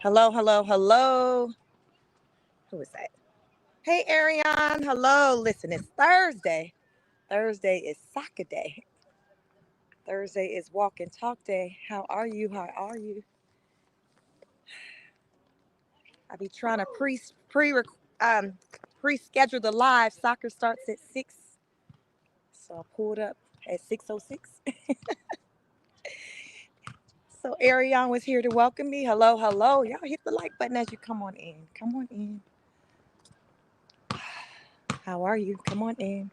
Hello, hello, hello. Who is that? Hey, Ariane. Hello. Listen, it's Thursday. Thursday is soccer day. Thursday is walk and talk day. How are you? How are you? I be trying to um pre-schedule the live. Soccer starts at 6, so I pulled up at 6:06. So Ariane was here to welcome me. Hello, hello. Y'all hit the like button as you come on in. Come on in. How are you? Come on in.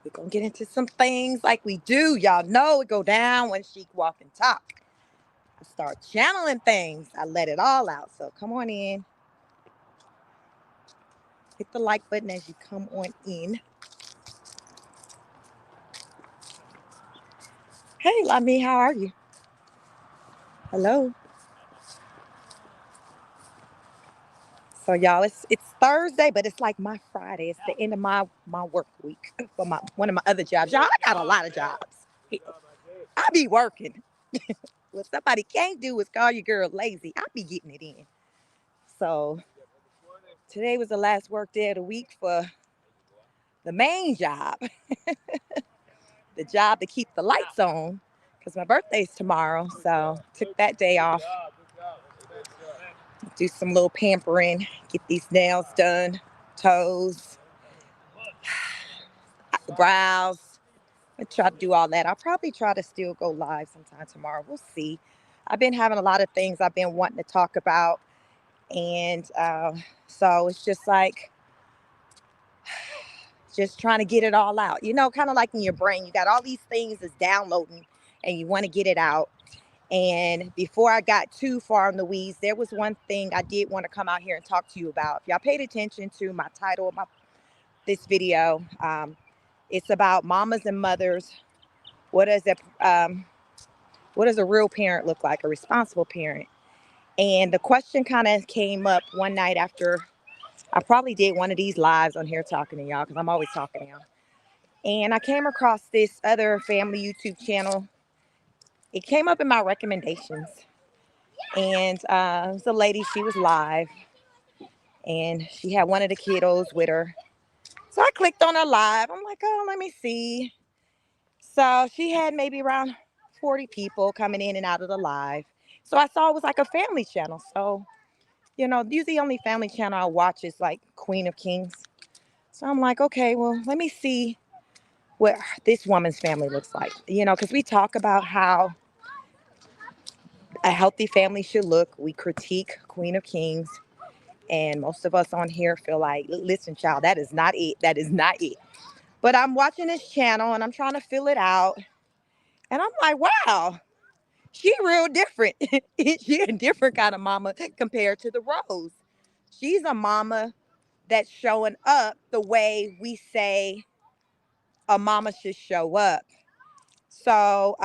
We're going to get into some things like we do. Y'all know it go down when she walk and talk. I start channeling things. I let it all out. So come on in. Hit the like button as you come on in. Hey, Lami, how are you? Hello. So y'all, it's Thursday, but it's like my Friday. It's the end of my work week for one of my other jobs. Y'all, I got a lot of jobs. I be working. What somebody can't do is call your girl lazy. I be getting it in. So today was the last work day of the week for the main job, the job to keep the lights on, because my birthday's tomorrow. So took that day off, do some little pampering, get these nails done, toes, brows. I try to do all that. I'll probably try to still go live sometime tomorrow. We'll see. I've been having a lot of things I've been wanting to talk about. And so it's just like, just trying to get it all out. You know, kind of like in your brain, you got all these things that's downloading and you want to get it out. And before I got too far in the weeds, there was one thing I did want to come out here and talk to you about. If y'all paid attention to my title of this video, it's about mamas and mothers. What does a real parent look like, a responsible parent? And the question kind of came up one night after I probably did one of these lives on here talking to y'all, because I'm always talking to y'all. And I came across this other family YouTube channel. It came up in my recommendations. And it was a lady, she was live. And she had one of the kiddos with her. So I clicked on her live. I'm like, oh, let me see. So she had maybe around 40 people coming in and out of the live. So I saw it was like a family channel. So, you know, usually the only family channel I watch is like Queen of Kings. So I'm like, okay, well, let me see what this woman's family looks like. You know, because we talk about how a healthy family should look. We critique Queen of Kings. And most of us on here feel like, listen, child, that is not it. That is not it. But I'm watching this channel and I'm trying to fill it out. And I'm like, wow, she real different. She a different kind of mama compared to the Rose. She's a mama that's showing up the way we say a mama should show up. So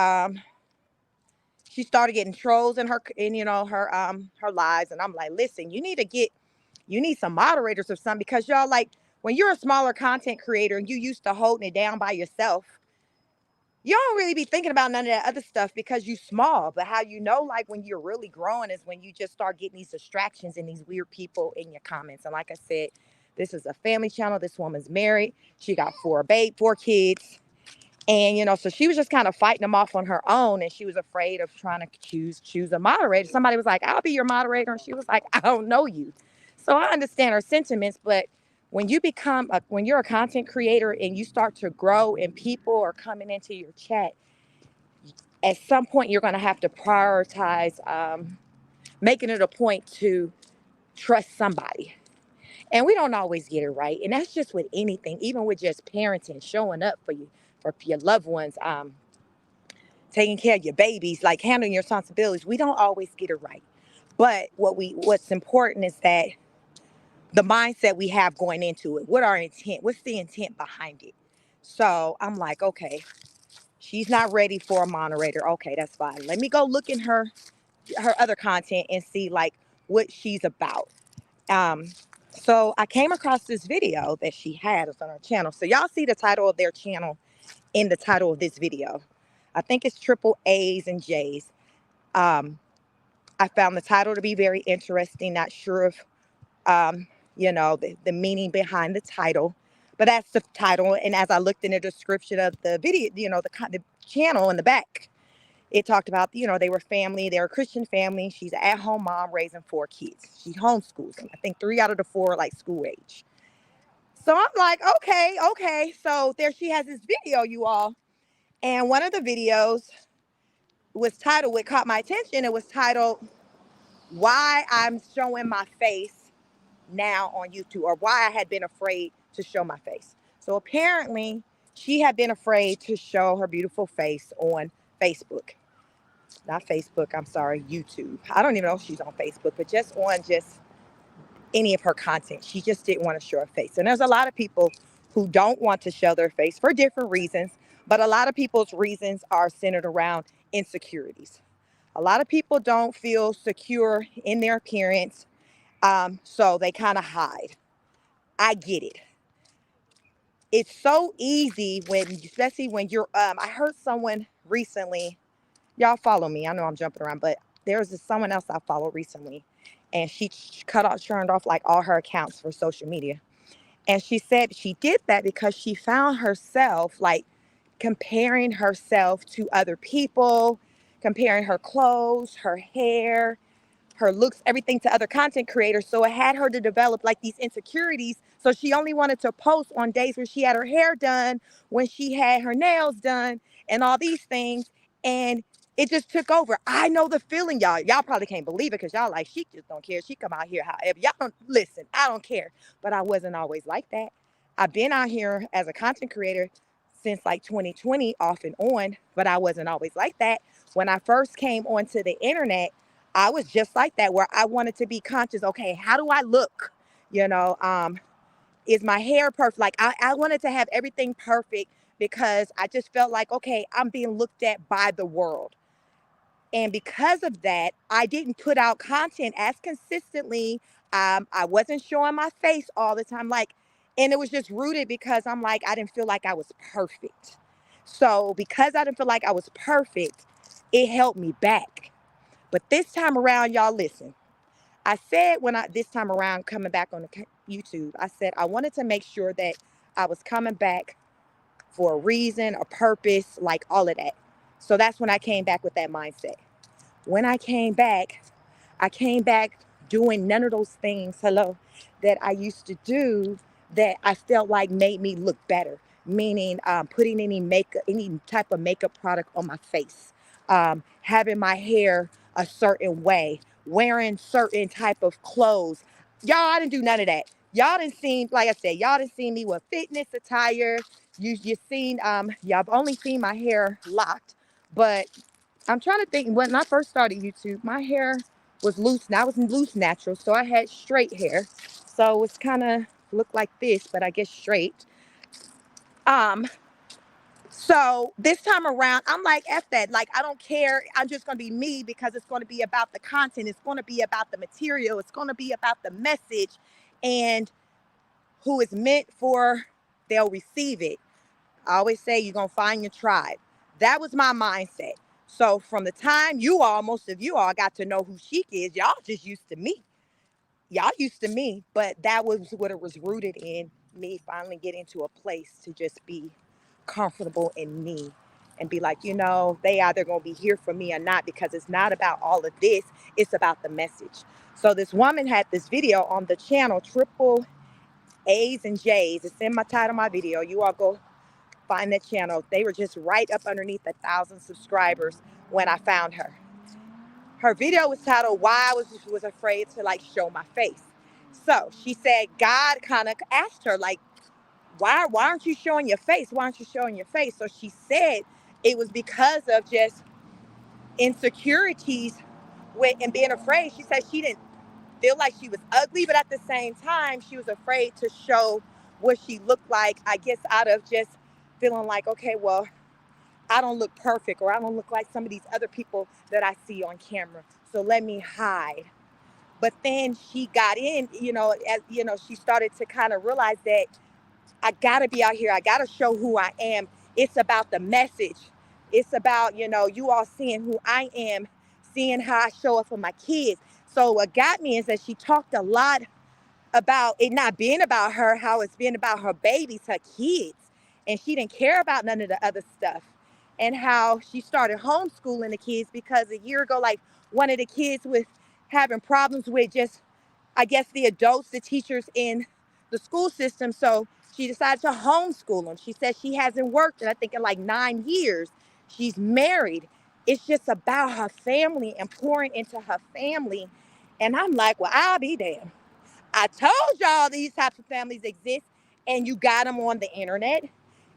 she started getting trolls in her lives, and I'm like, listen, you need some moderators or something, because y'all, like, when you're a smaller content creator and you used to holding it down by yourself, you don't really be thinking about none of that other stuff because you small. But how you know, like, when you're really growing is when you just start getting these distractions and these weird people in your comments. And like I said, this is a family channel. This woman's married. She got four kids. And, you know, so she was just kind of fighting them off on her own. And she was afraid of trying to choose a moderator. Somebody was like, I'll be your moderator. And she was like, I don't know you. So I understand her sentiments. But when when you're a content creator and you start to grow and people are coming into your chat, at some point you're going to have to prioritize making it a point to trust somebody. And we don't always get it right. And that's just with anything, even with just parenting, showing up for your loved ones, taking care of your babies, like handling your responsibilities. We don't always get it right. But what's important is that the mindset we have going into it. What our intent? What's the intent behind it? So I'm like, okay, she's not ready for a moderator. Okay, that's fine. Let me go look in her other content and see like what she's about. So I came across this video that she had on her channel. So y'all see the title of their channel in the title of this video. I think it's triple A's and J's. Um, I found the title to be very interesting. Not sure of, um, the meaning behind the title, but that's the title. And as I looked in the description of the video, the channel in the back, it talked about, they were family. They were a Christian family. She's an at-home mom raising 4 kids. She homeschools them. I think 3 out of the 4 are like school age. So I'm like, okay, okay. So there she has this video, you all. And one of the videos was titled, what caught my attention, it was titled, Why I'm Showing My Face Now on YouTube, or why I had been afraid to show my face. So apparently she had been afraid to show her beautiful face on Facebook. Not Facebook, I'm sorry, YouTube. I don't even know if she's on Facebook, but just on any of her content. She just didn't want to show her face. And there's a lot of people who don't want to show their face for different reasons, but a lot of people's reasons are centered around insecurities. A lot of people don't feel secure in their appearance, so they kind of hide. I get it. It's so easy especially when you're, I heard someone recently, y'all follow me. I know I'm jumping around, but there's someone else I followed recently, and she turned off like all her accounts for social media. And she said she did that because she found herself like comparing herself to other people, comparing her clothes, her hair, her looks, everything to other content creators. So it had her to develop like these insecurities. So she only wanted to post on days where she had her hair done, when she had her nails done, and all these things. And it just took over. I know the feeling, y'all. Y'all probably can't believe it because y'all like, she just don't care. She come out here however. Y'all don't listen. I don't care. But I wasn't always like that. I've been out here as a content creator since like 2020 off and on, but I wasn't always like that. When I first came onto the internet, I was just like that, where I wanted to be conscious. Okay, how do I look? You know, is my hair perfect? Like I wanted to have everything perfect because I just felt like, okay, I'm being looked at by the world. And because of that, I didn't put out content as consistently. I wasn't showing my face all the time. And it was just rooted because I'm like, I didn't feel like I was perfect. So because I didn't feel like I was perfect, it held me back. But this time around, y'all listen. I said this time around coming back on the YouTube, I said I wanted to make sure that I was coming back for a reason, a purpose, like all of that. So that's when I came back with that mindset. When I came back doing none of those things, that I used to do that I felt like made me look better. Meaning putting any makeup, any type of makeup product on my face, having my hair a certain way, wearing certain type of clothes. Y'all, I didn't do none of that. Y'all didn't see, like I said, y'all didn't see me with fitness attire. You seen, y'all only seen my hair locked, but I'm trying to think. When I first started YouTube, my hair was loose. Now I was loose natural, so I had straight hair. So it's kind of looked like this, but I guess straight. Um, so this time around, I'm like, F that. Like, I don't care. I'm just going to be me because it's going to be about the content. It's going to be about the material. It's going to be about the message. And who is meant for, they'll receive it. I always say you're going to find your tribe. That was my mindset. So from the time most of you all got to know who Sheik is, y'all just used to me. Y'all used to me, but that was what it was rooted in, me finally getting to a place to just be comfortable in me and be like, they either going to be here for me or not, because it's not about all of this. It's about the message. So this woman had this video on the channel, Triple A's and J's. It's in my title of my video. You all go find that channel. They were just right up underneath 1,000 subscribers when I found her. Her video was titled Why I was Afraid to like show my face. So she said God kind of asked her, like, why aren't you showing your face? Why aren't you showing your face? So she said it was because of just insecurities and being afraid. She said she didn't feel like she was ugly, but at the same time, she was afraid to show what she looked like, I guess, out of just feeling like, okay, well, I don't look perfect, or I don't look like some of these other people that I see on camera. So let me hide. But then she got in, she started to kind of realize that I got to be out here. I got to show who I am. It's about the message. It's about, you all seeing who I am, seeing how I show up for my kids. So what got me is that she talked a lot about it not being about her, how it's been about her babies, her kids. And she didn't care about none of the other stuff. And how she started homeschooling the kids because a year ago, like one of the kids was having problems with just, I guess, the adults, the teachers in the school system. So she decided to homeschool them. She said she hasn't worked, and I think in like 9 years. She's married. It's just about her family and pouring into her family. And I'm like, well, I'll be damned. I told y'all these types of families exist, and you got them on the internet.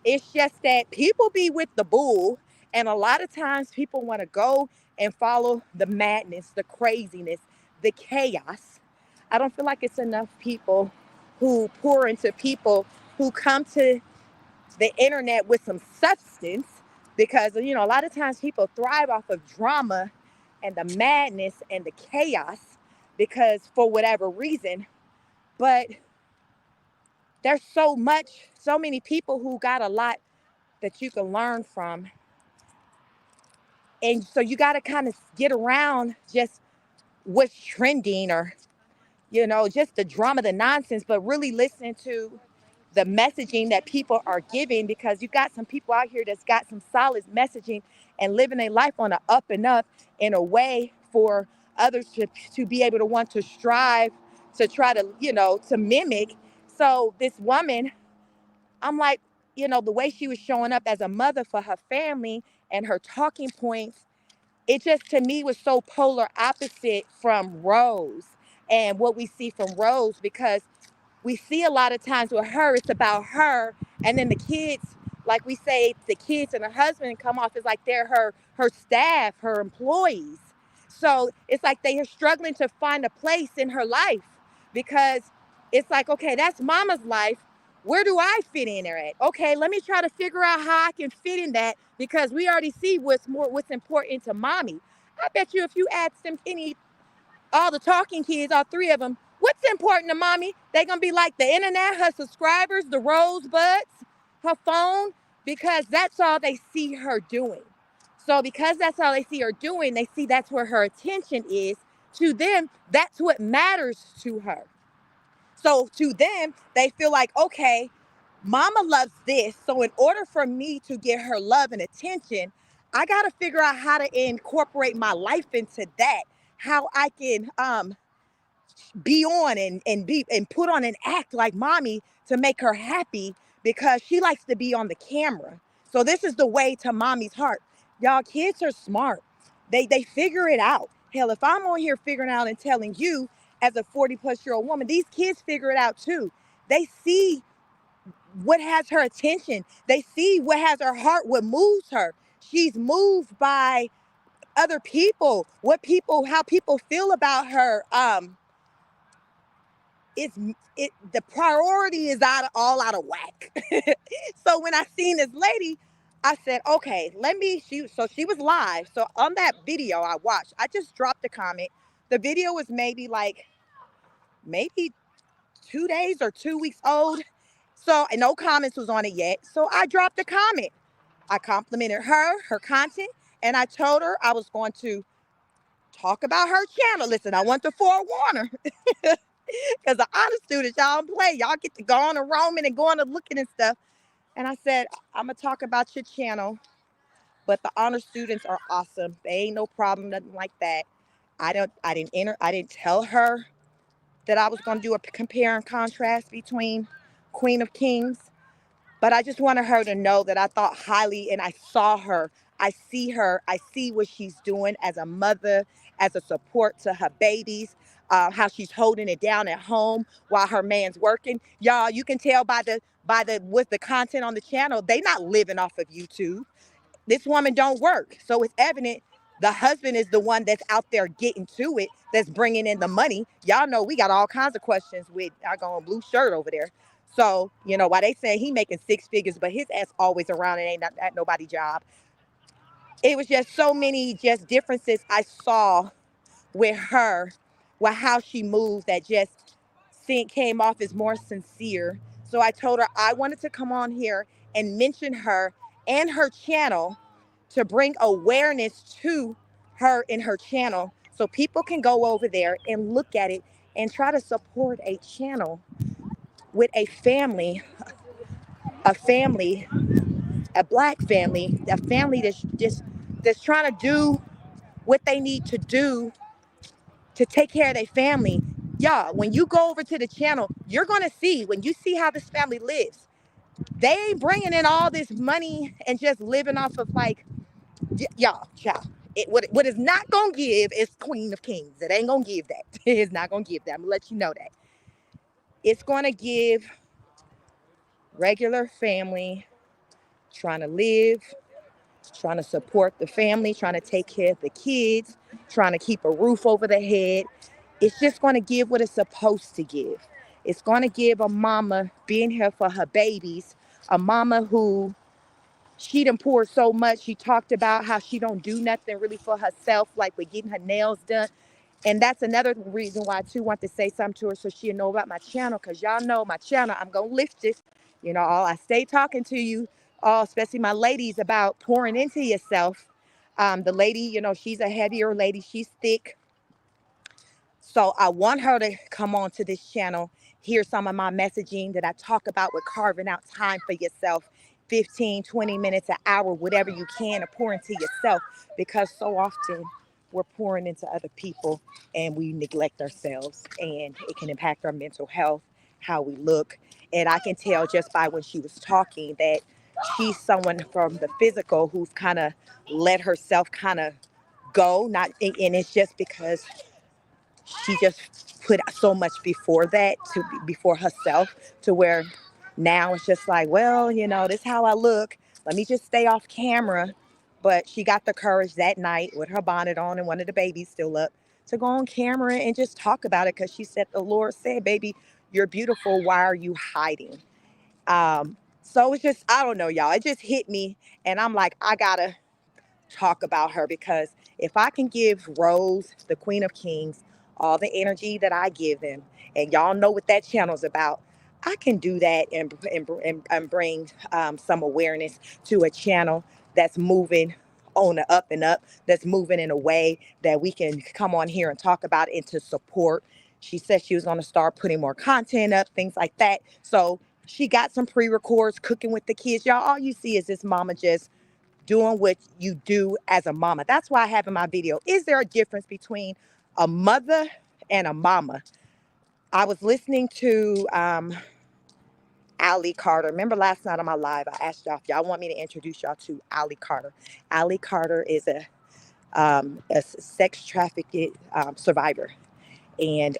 It's just that people be with the bull, and a lot of times people want to go and follow the madness, the craziness, the chaos. I don't feel like it's enough people who pour into people who come to the internet with some substance, because a lot of times people thrive off of drama and the madness and the chaos because for whatever reason. But there's so many people who got a lot that you can learn from. And so you got to kind of get around just what's trending, or, just the drama, the nonsense, but really listen to the messaging that people are giving, because you got some people out here that's got some solid messaging and living their life on an up and up in a way for others to be able to want to strive to try to, to mimic. So this woman, I'm like, the way she was showing up as a mother for her family and her talking points, it just to me was so polar opposite from Rose and what we see from Rose, because we see a lot of times with her, it's about her, and then the kids, like we say, the kids and her husband come off as like they're her staff, her employees. So it's like they are struggling to find a place in her life, because it's like, okay, that's mama's life. Where do I fit in there at? Okay, let me try to figure out how I can fit in that, because we already see what's important to mommy. I bet you if you ask them all the talking kids, all three of them, what's important to mommy? They're going to be like the internet, her subscribers, the rosebuds, her phone, because that's all they see her doing. So because that's all they see her doing, they see that's where her attention is. To them, that's what matters to her. So to them, they feel like, okay, mama loves this. So in order for me to get her love and attention, I got to figure out how to incorporate my life into that, how I can be on and put on an act like mommy to make her happy, because she likes to be on the camera. So this is the way to mommy's heart. Y'all, kids are smart. They figure it out. Hell, if I'm on here figuring out and telling you as a 40-plus-year-old woman, these kids figure it out too. They see what has her attention. They see what has her heart, what moves her. She's moved by other people, how people feel about her. The priority is all out of whack. So when I seen this lady, I said, okay, she was live. So on that video I watched, I just dropped a comment. The video was maybe 2 days or 2 weeks old. So, and no comments was on it yet. So I dropped a comment. I complimented her content, and I told her I was going to talk about her channel. Listen, I want to forewarn her. Because the honor students, y'all don't play. Y'all get to go on and roaming and going and looking and stuff. And I said, I'm going to talk about your channel, but the honor students are awesome. They ain't no problem, nothing like that. I didn't tell her that I was going to do a compare and contrast between Queen of Kings. But I just wanted her to know that I thought highly, and I saw her. I see her. I see what she's doing as a mother, as a support to her babies, how she's holding it down at home while her man's working. Y'all, you can tell by the with the content on the channel, they not living off of YouTube. This woman don't work, so it's evident the husband is the one that's out there getting to it, that's bringing in the money. Y'all know we got all kinds of questions with our going blue shirt over there. So, why they say he making six figures, but his ass always around and ain't not at nobody job. It was just so many just differences I saw with her, with how she moved, that just came off as more sincere. So I told her I wanted to come on here and mention her and her channel to bring awareness to her in her channel so people can go over there and look at it and try to support a channel with a family, a black family, a family that's trying to do what they need to do to take care of their family. Y'all, when you go over to the channel, you're gonna see, when you see how this family lives, they ain't bringing in all this money and just living off of like, y'all, child. What is not gonna give is Queen of Kings. It ain't gonna give that. It's not gonna give that. I'm gonna let you know that. It's gonna give regular family trying to live, trying to support the family, trying to take care of the kids, trying to keep a roof over their head. It's just going to give what it's supposed to give. It's going to give a mama being here for her babies, a mama who she done poured so much. She talked about how she don't do nothing really for herself, like with getting her nails done. And that's another reason why I too want to say something to her so she'll know about my channel, because y'all know my channel, I'm going to lift it. You know, I stay talking to you, all, especially my ladies, about pouring into yourself. The lady, you know, she's a heavier lady. She's thick. So I want her to come on to this channel, hear some of my messaging that I talk about with carving out time for yourself, 15, 20 minutes, an hour, whatever you can to pour into yourself, because so often we're pouring into other people and we neglect ourselves, and it can impact our mental health, how we look. And I can tell just by when she was talking that she's someone from the physical who's kind of let herself kind of go, not, and it's just because she just put so much before that, to before herself, to where now it's just like, well, you know, this is how I look, let me just stay off camera. But she got the courage that night with her bonnet on and one of the babies still up to go on camera and just talk about it, because she said the Lord said, baby, you're beautiful, why are you hiding? So it's just, I don't know, y'all, it just hit me, and I'm like, I gotta talk about her, because if I can give Rose, the Queen of Kings, all the energy that I give them, and y'all know what that channel's about, I can do that and bring some awareness to a channel that's moving on the up and up, that's moving in a way that we can come on here and talk about it and to support. She said she was going to start putting more content up, things like that. So she got some pre-records, cooking with the kids. Y'all, all you see is this mama just doing what you do as a mama. That's why I have in my video, is there a difference between a mother and a mama? I was listening to Ali Carter. Remember last night on my live, I asked y'all if y'all want me to introduce y'all to Ali Carter. Ali Carter is a sex trafficked survivor. And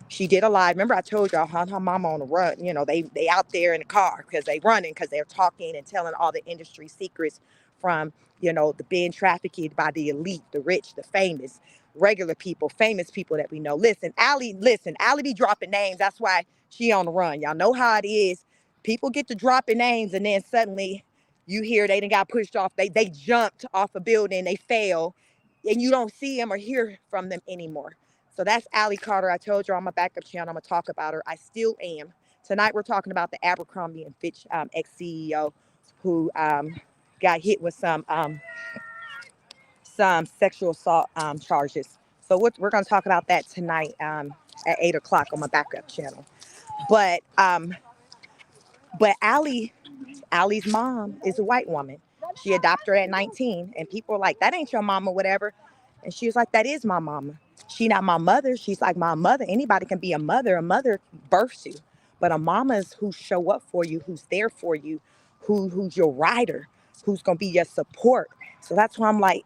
she did a live. Remember I told y'all her mama on the run. You know, they out there in the car because they running, because they're talking and telling all the industry secrets from, you know, the being trafficked by the elite, the rich, the famous, regular people, famous people that we know. Listen, Ali be dropping names. That's why she on the run. Y'all know how it is. People get to dropping names, and then suddenly you hear they done got pushed off. They jumped off a building, they fell, and you don't see them or hear from them anymore. So that's Ali Carter. I told you on my backup channel, I'm going to talk about her. I still am. Tonight, we're talking about the Abercrombie and Fitch ex-CEO who got hit with some sexual assault charges. So we're going to talk about that tonight at 8 o'clock on my backup channel. But Ali's mom is a white woman. She adopted her at 19, and people are like, that ain't your mama, whatever. And she was like, that is my mama. She not my mother. She's like my mother. Anybody can be a mother. A mother births you. But a mama is who show up for you, who's there for you, who's your rider, who's going to be your support. So that's why I'm like,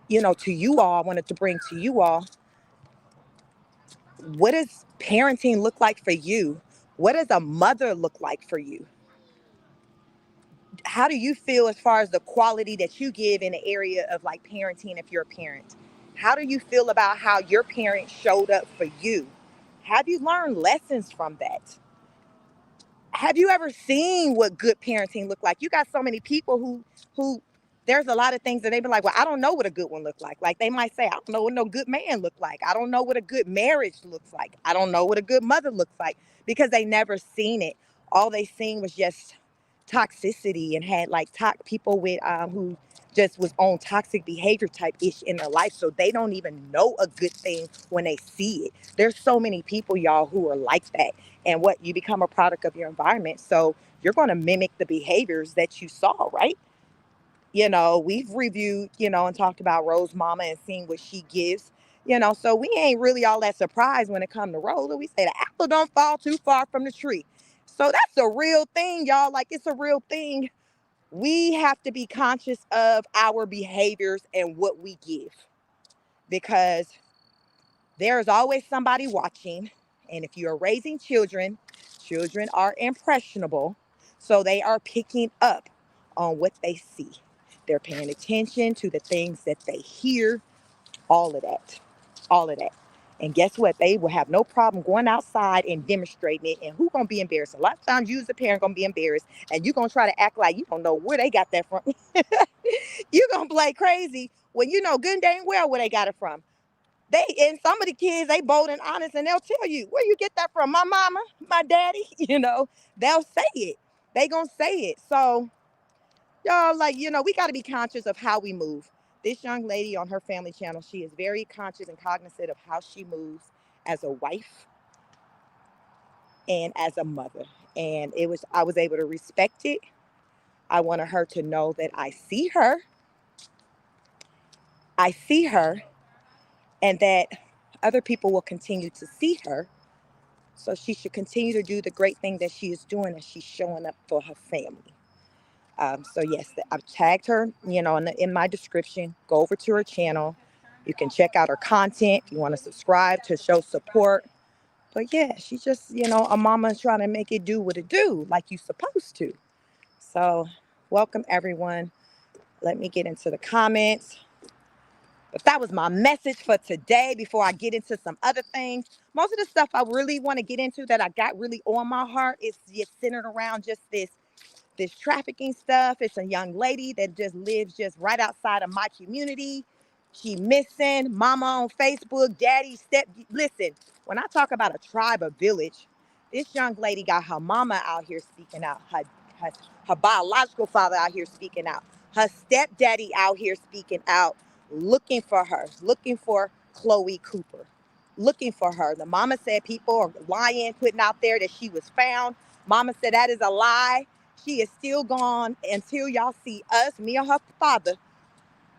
you know, to you all, I wanted to bring to you all, what does parenting look like for you? What does a mother look like for you? How do you feel as far as the quality that you give in the area of like parenting if you're a parent? How do you feel about how your parents showed up for you? Have you learned lessons from that? Have you ever seen what good parenting look like? You got so many people who there's a lot of things that they be like, well, I don't know what a good one look like. Like they might say, I don't know what no good man look like. I don't know what a good marriage looks like. I don't know what a good mother looks like, because they never seen it. All they seen was just toxicity, and had like people with who just was on toxic behavior type ish in their life. So they don't even know a good thing when they see it. There's so many people, y'all, who are like that. And what you become a product of your environment. So you're going to mimic the behaviors that you saw, right? We've reviewed, and talked about Rose Mama and seen what she gives. So we ain't really all that surprised when it comes to Rose. We say the apple don't fall too far from the tree. So that's a real thing, y'all. Like, it's a real thing. We have to be conscious of our behaviors and what we give, because there is always somebody watching. And if you are raising children, children are impressionable. So they are picking up on what they see. They're paying attention to the things that they hear, all of that. All of that. And guess what? They will have no problem going outside and demonstrating it. And who's going to be embarrassed? A lot of times you as a parent going to be embarrassed. And you're going to try to act like you don't know where they got that from. You're going to play crazy when you know good and dang well where they got it from. And some of the kids, they bold and honest, and they'll tell you, where you get that from? My mama, my daddy, they'll say it. They gonna say it. So y'all, like, we got to be conscious of how we move. This young lady on her family channel, she is very conscious and cognizant of how she moves as a wife and as a mother. And I was able to respect it. I wanted her to know that I see her. I see her, and that other people will continue to see her. So she should continue to do the great thing that she is doing, and she's showing up for her family. So yes, I've tagged her, in my description. Go over to her channel. You can check out her content if you want to subscribe to show support. But yeah, she's just, a mama trying to make it do what it do, like you supposed to. So welcome everyone. Let me get into the comments. But that was my message for today before I get into some other things. Most of the stuff I really want to get into that I got really on my heart is just centered around just this trafficking stuff. It's a young lady that just lives just right outside of my community. She missing. Mama on Facebook, daddy, listen, when I talk about a tribe, a village, this young lady got her mama out here speaking out, her biological father out here speaking out, her stepdaddy out here speaking out, looking for her, looking for Chloe Cooper, looking for her. The mama said people are lying, putting out there that she was found. Mama said that is a lie. She is still gone until y'all see us, me or her father,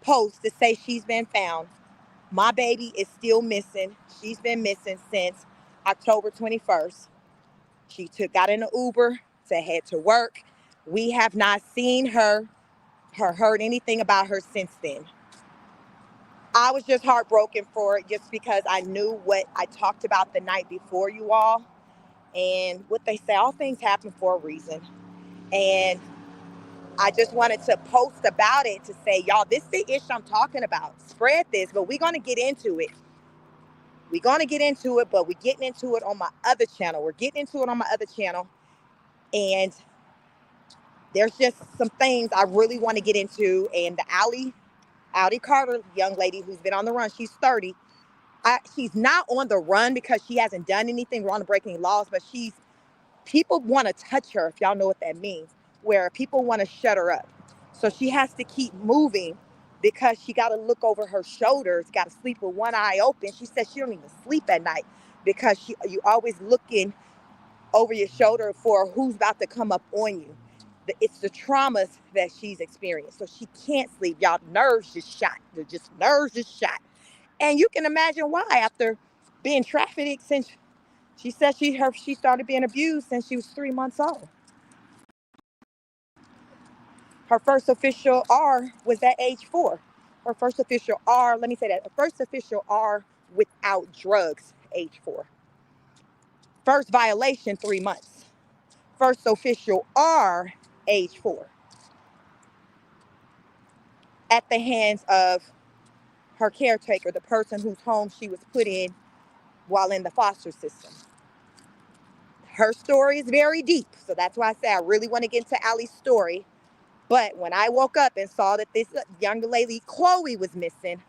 post to say she's been found. My baby is still missing. She's been missing since October 21st. She got in an Uber to head to work. We have not seen her heard anything about her since then. I was just heartbroken for it, just because I knew what I talked about the night before, you all. And what they say, all things happen for a reason. And I just wanted to post about it to say, y'all, this is the issue I'm talking about. Spread this, but we're going to get into it. We're going to get into it, but we're getting into it on my other channel. We're getting into it on my other channel. And there's just some things I really want to get into. And the Audi Carter young lady who's been on the run, she's 30. She's not on the run because she hasn't done anything wrong to break any laws, but people want to touch her, if y'all know what that means, where people want to shut her up. So she has to keep moving because she got to look over her shoulders, got to sleep with one eye open. She says she don't even sleep at night because you always looking over your shoulder for who's about to come up on you. It's the traumas that she's experienced. So she can't sleep. Y'all, nerves just shot. Nerves just shot. And you can imagine why, after being trafficked since she said she started being abused since she was 3 months old. Her first official R was at age 4. Her first official R, let me say that, her first official R without drugs, age 4. First violation, 3 months. First official R, age 4. At the hands of her caretaker, the person whose home she was put in while in the foster system. Her story is very deep. So that's why I say I really want to get into Allie's story. But when I woke up and saw that this young lady, Chloe, was missing,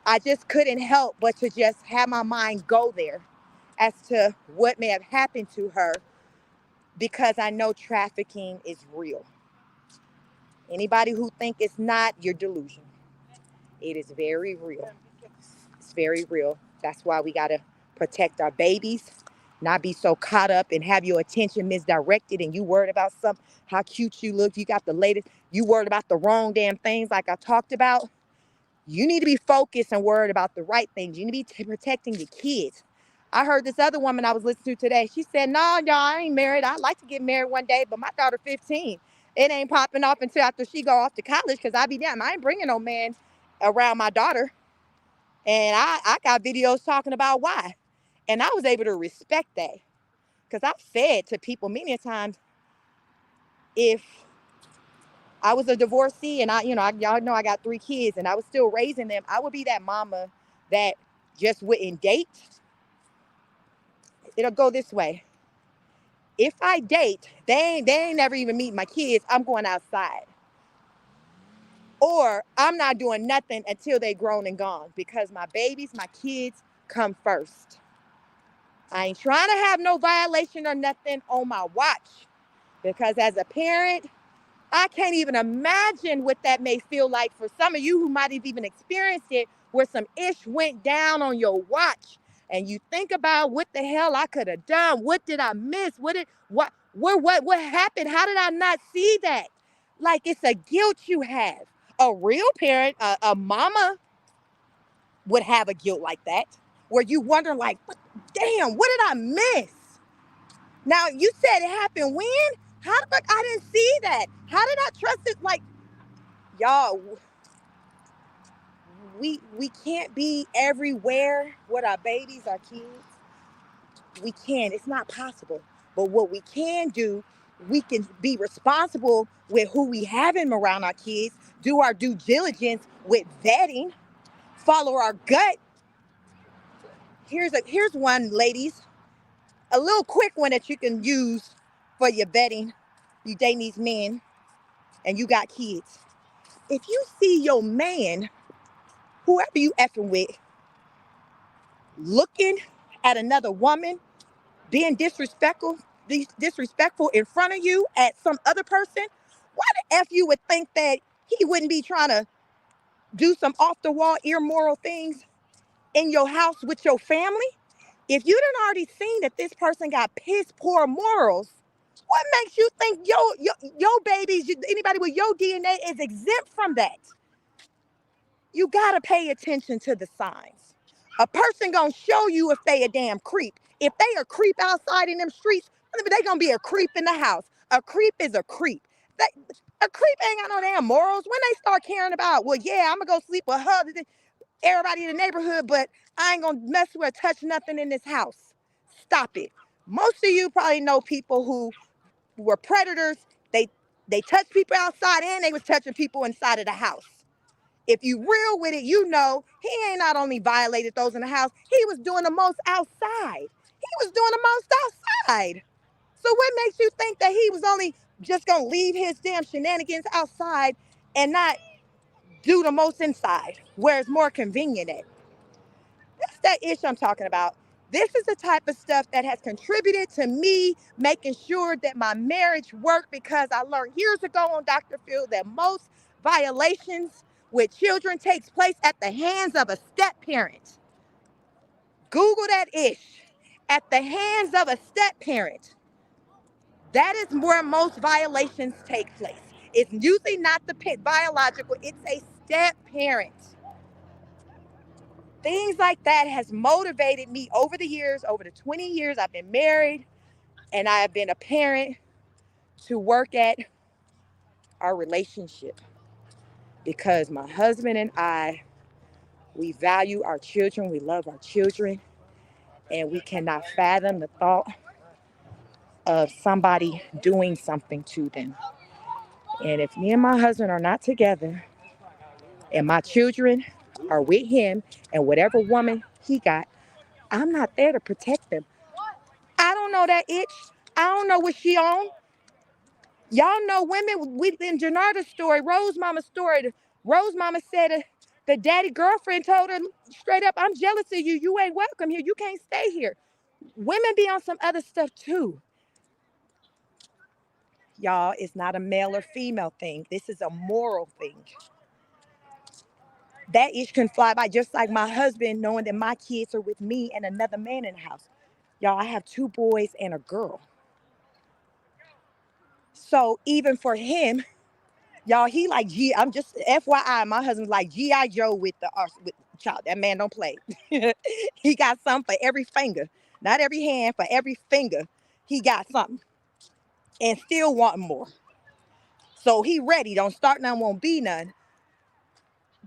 I just couldn't help but to just have my mind go there as to what may have happened to her, because I know trafficking is real. Anybody who think it's not, you're delusional. It is very real. It's very real. That's why we got to protect our babies, not be so caught up and have your attention misdirected and you worried about something, how cute you look, you got the latest, you worried about the wrong damn things like I talked about. You need to be focused and worried about the right things. You need to be protecting your kids. I heard this other woman I was listening to today. She said, no, y'all, I ain't married. I'd like to get married one day, but my daughter 15. It ain't popping off until after she go off to college because I be damn, I ain't bringing no man around my daughter. And I got videos talking about why. And I was able to respect that because I've said to people many times, if I was a divorcee and y'all know I got 3 kids and I was still raising them, I would be that mama that just wouldn't date. It'll go this way. If I date, they ain't never even meet my kids. I'm going outside. Or I'm not doing nothing until they grown and gone because my babies, my kids come first. I ain't trying to have no violation or nothing on my watch because as a parent, I can't even imagine what that may feel like for some of you who might have even experienced it where some ish went down on your watch and you think about what the hell I could have done. What did I miss? What happened? How did I not see that? Like it's a guilt you have. A real parent, a mama would have a guilt like that where you wonder like, damn, what did I miss? Now you said it happened when? How the fuck I didn't see that? How did I trust it? Like, y'all, we can't be everywhere with our babies, our kids. We can't. It's not possible. But what we can do, we can be responsible with who we have in around our kids, do our due diligence with vetting, follow our gut. Here's one, ladies, a little quick one that you can use for your vetting. You dating these men and you got kids. If you see your man, whoever you effing with, looking at another woman, being disrespectful in front of you at some other person, why the F you would think that he wouldn't be trying to do some off the wall immoral things in your house with your family? If you done already seen that this person got piss poor morals, what makes you think your babies, anybody with your DNA is exempt from that? You gotta pay attention to the signs. A person gonna show you if they a damn creep. If they a creep outside in them streets, they gonna be a creep in the house. A creep is a creep. A creep ain't got no damn morals. When they start caring about, well, yeah, I'm gonna go sleep with her, everybody in the neighborhood, but I ain't gonna mess with or touch nothing in this house. Stop it. Most of you probably know people who were predators. They they touched people outside and they was touching people inside of the house. If you real with it, you know he ain't not only violated those in the house, he was doing the most outside. He was doing the most outside. So what makes you think that he was only just gonna leave his damn shenanigans outside and not do the most inside, where it's more convenient at? That's that issue I'm talking about. This is the type of stuff that has contributed to me making sure that my marriage worked because I learned years ago on Dr. Phil that most violations with children takes place at the hands of a step parent. Google that ish. At the hands of a step parent. That is where most violations take place. It's usually not the biological, it's a step parent. Things like that has motivated me over the years, over the 20 years I've been married and I have been a parent, to work at our relationship because my husband and I, we value our children, we love our children, and we cannot fathom the thought of somebody doing something to them. And if me and my husband are not together and my children are with him and whatever woman he got, I'm not there to protect them. I don't know that itch. I don't know what she on. Y'all know women, in Janarda's story, Rose Mama's story, Rose Mama said the daddy girlfriend told her straight up, I'm jealous of you. You ain't welcome here. You can't stay here. Women be on some other stuff too. Y'all, it's not a male or female thing. This is a moral thing. That ish can fly by just like my husband knowing that my kids are with me and another man in the house. Y'all, I have two boys and a girl. So even for him, y'all, he like I'm just FYI, my husband's like G.I. Joe with child. That man don't play. He got something for every finger. Not every hand, for every finger. He got something. And still wanting more. So he ready. Don't start none, won't be none.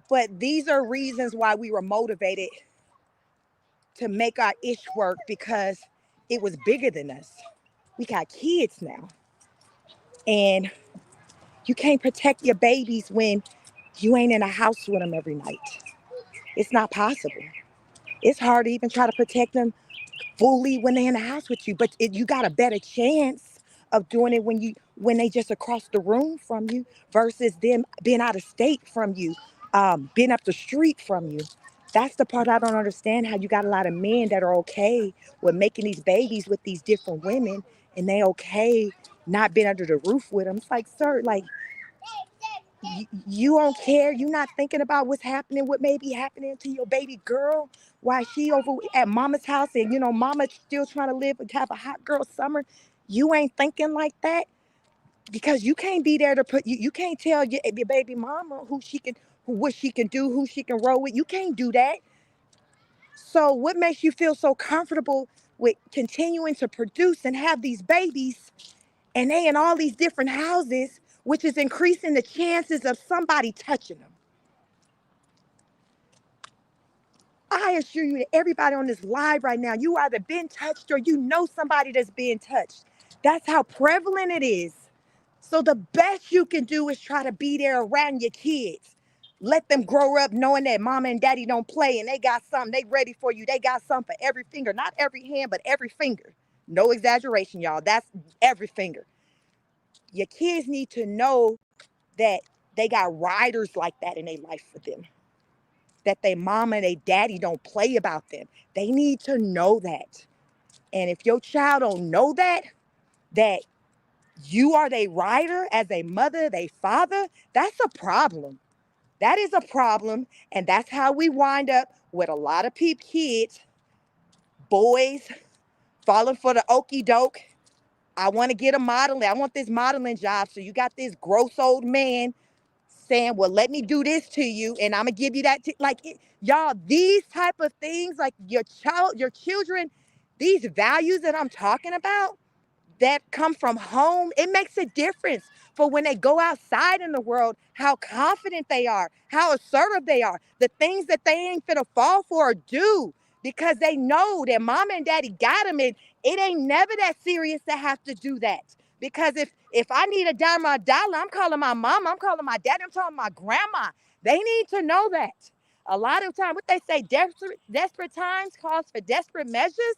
But these are reasons why we were motivated to make our ish work, because it was bigger than us. We got kids now. And you can't protect your babies when you ain't in a house with them every night. It's not possible. It's hard to even try to protect them fully when they're in the house with you, but you got a better chance of doing it when they just across the room from you versus them being out of state from you, being up the street from you. That's the part I don't understand, how you got a lot of men that are okay with making these babies with these different women, and they okay not being under the roof with them. It's like, sir, like, you don't care. You're not thinking about what's happening, what may be happening to your baby girl while she over at mama's house, and mama's still trying to live and have a hot girl summer. You ain't thinking like that, because you can't be there to put you can't tell your baby mama what she can do, who she can roll with. You can't do that. So what makes you feel so comfortable with continuing to produce and have these babies, and they in all these different houses, which is increasing the chances of somebody touching them? I assure you that everybody on this live right now, you either been touched or you know somebody that's being touched. That's how prevalent it is. So the best you can do is try to be there around your kids. Let them grow up knowing that mama and daddy don't play, and they got something. They ready for you. They got something for every finger. Not every hand, but every finger. No exaggeration, y'all. That's every finger. Your kids need to know that they got riders like that in their life for them, that they mama and they daddy don't play about them. They need to know that. And if your child don't know that you are their rider as a mother, their father, that's a problem. That is a problem. And that's how we wind up with a lot of kids, boys, falling for the okey doke. I want to get a modeling. I want this modeling job. So you got this gross old man saying, well, let me do this to you, and I'm gonna give you that. Y'all, these type of things, like your children, these values that I'm talking about that come from home, it makes a difference for when they go outside in the world, how confident they are, how assertive they are, the things that they ain't finna fall for or do, because they know that mama and daddy got them, and it ain't never that serious to have to do that. Because if I need a dime or a dollar, I'm calling my mom, I'm calling my dad, I'm calling my grandma. They need to know that. A lot of time, what they say, desperate times calls for desperate measures.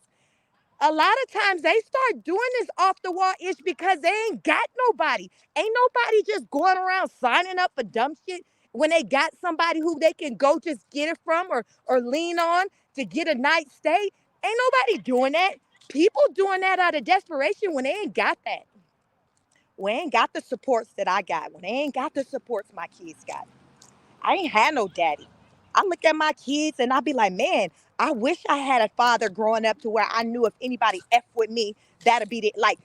A lot of times they start doing this off the wall ish because they ain't got nobody. Ain't nobody just going around signing up for dumb shit when they got somebody who they can go just get it from, or lean on to get a night stay. Ain't nobody doing that. People doing that out of desperation when they ain't got that. When they ain't got the supports that I got. When they ain't got the supports my kids got. I ain't had no daddy. I look at my kids and I be like, man, I wish I had a father growing up to where I knew if anybody F with me, that'd be the, like,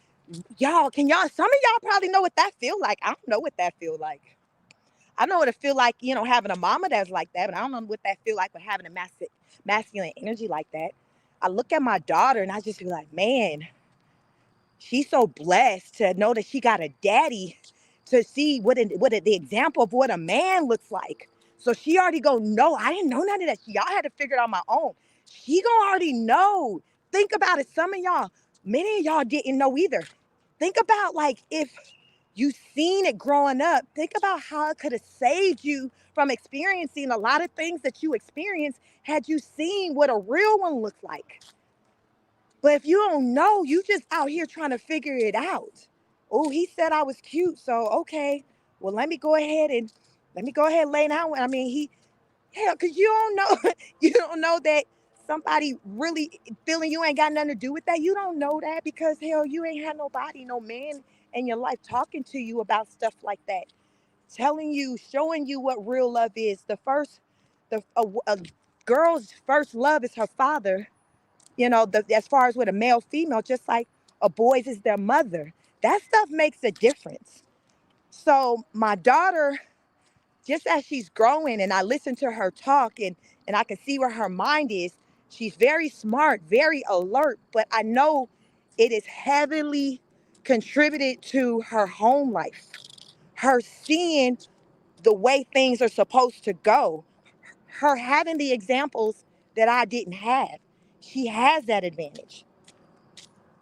some of y'all probably know what that feel like. I don't know what that feel like. I know what it feel like, having a mama that's like that, but I don't know what that feel like with having a masculine energy like that. I look at my daughter and I just be like, man, she's so blessed to know that she got a daddy to see the example of what a man looks like. So she already gonna know. I didn't know none of that. Y'all had to figure it out on my own. She gonna already know. Think about it. Some of y'all, many of y'all didn't know either. Think about, like, if you seen it growing up, think about how it could have saved you from experiencing a lot of things that you experienced had you seen what a real one looked like. But if you don't know, you just out here trying to figure it out. Oh, he said I was cute, so okay. Well, let me go ahead and lay down. I mean, hell, cause you don't know, you don't know that somebody really feeling you ain't got nothing to do with that. You don't know that because hell, you ain't had nobody, no man in your life talking to you about stuff like that, telling you, showing you what real love is. A girl's first love is her father, as far as with a male, female, just like a boy's is their mother. That stuff makes a difference. So my daughter, just as she's growing and I listen to her talk and I can see where her mind is, she's very smart, very alert, but I know it is heavily contributed to her home life. Her seeing the way things are supposed to go, her having the examples that I didn't have. She has that advantage.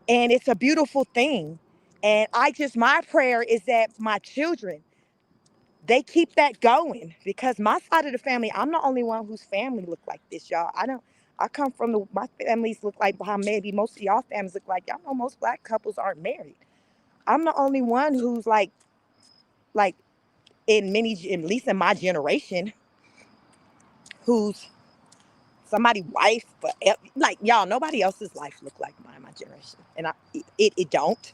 And it's a beautiful thing. And my prayer is that my children, they keep that going, because my side of the family, I'm the only one whose family look like this, y'all. I come from my families look like how maybe most of y'all families look like. Y'all know most black couples aren't married. I'm the only one who's like at least in my generation, who's somebody's wife, but like y'all, nobody else's life look like mine, my generation. And it don't.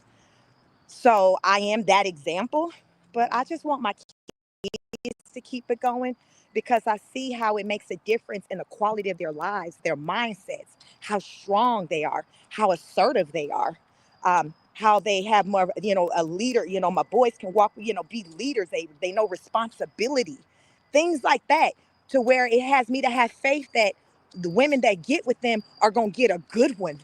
So I am that example, but I just want my kids to keep it going, because I see how it makes a difference in the quality of their lives, their mindsets, how strong they are, how assertive they are, how they have more, a leader. My boys can walk, be leaders. They know responsibility, things like that, to where it has me to have faith that the women that get with them are going to get a good one,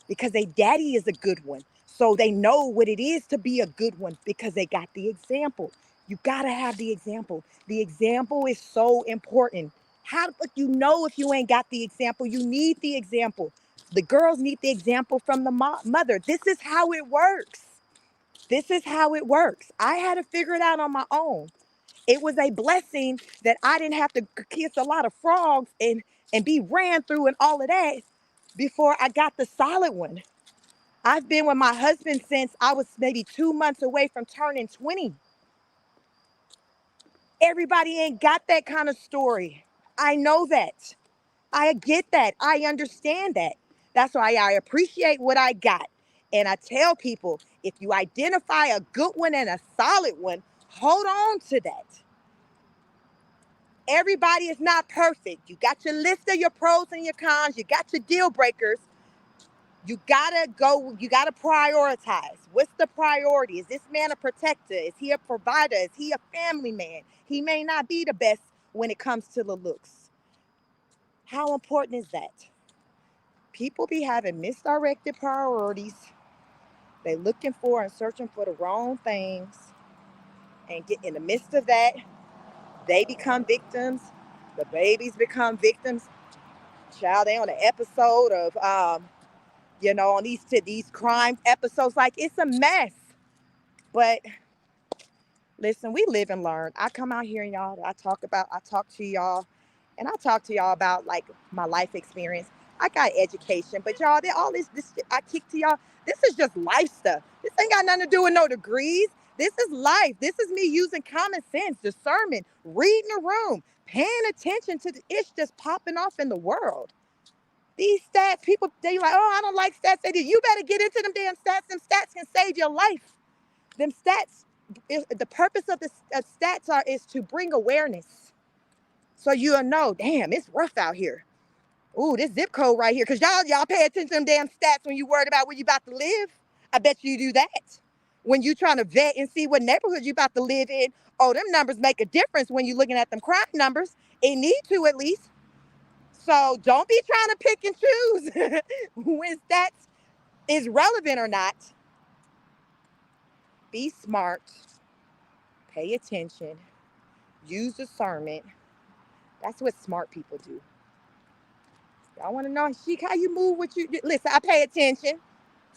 because their daddy is a good one. So they know what it is to be a good one, because they got the example. You got to have the example. The example is so important. But if you ain't got the example, you need the example. The girls need the example from the mother. This is how it works. This is how it works. I had to figure it out on my own. It was a blessing that I didn't have to kiss a lot of frogs and be ran through and all of that before I got the solid one. I've been with my husband since I was maybe 2 months away from turning 20. Everybody ain't got that kind of story. I know that. I get that. I understand that. That's why I appreciate what I got. And I tell people, if you identify a good one and a solid one, hold on to that. Everybody is not perfect. You got your list of your pros and your cons. You got your deal breakers. You gotta prioritize. What's the priority? Is this man a protector? Is he a provider? Is he a family man? He may not be the best when it comes to the looks. How important is that? People be having misdirected priorities. They looking for and searching for the wrong things. And get in the midst of that, they become victims. The babies become victims. Child, they on an episode of on these crime episodes. Like, it's a mess. But listen, we live and learn. I come out here, y'all. I talk to y'all, and I talk to y'all about like my life experience. I got education, but y'all, all this I kick to y'all. This is just life stuff. This ain't got nothing to do with no degrees. This is life. This is me using common sense, discernment, reading the room, paying attention to the ish that's popping off in the world. These stats, people, they like, oh, I don't like stats. They do. You better get into them damn stats. Them stats can save your life. Them stats, the purpose of the stats is to bring awareness. So you'll know, damn, it's rough out here. Ooh, this zip code right here. Because y'all pay attention to them damn stats when you worried about where you about to live. I bet you do that. When you trying to vet and see what neighborhood you about to live in, oh, them numbers make a difference when you're looking at them crime numbers. It need to, at least. So don't be trying to pick and choose when stats is relevant or not. Be smart. Pay attention. Use discernment. That's what smart people do. Y'all want to know, Sheik, how you move? What you do? Listen, I pay attention.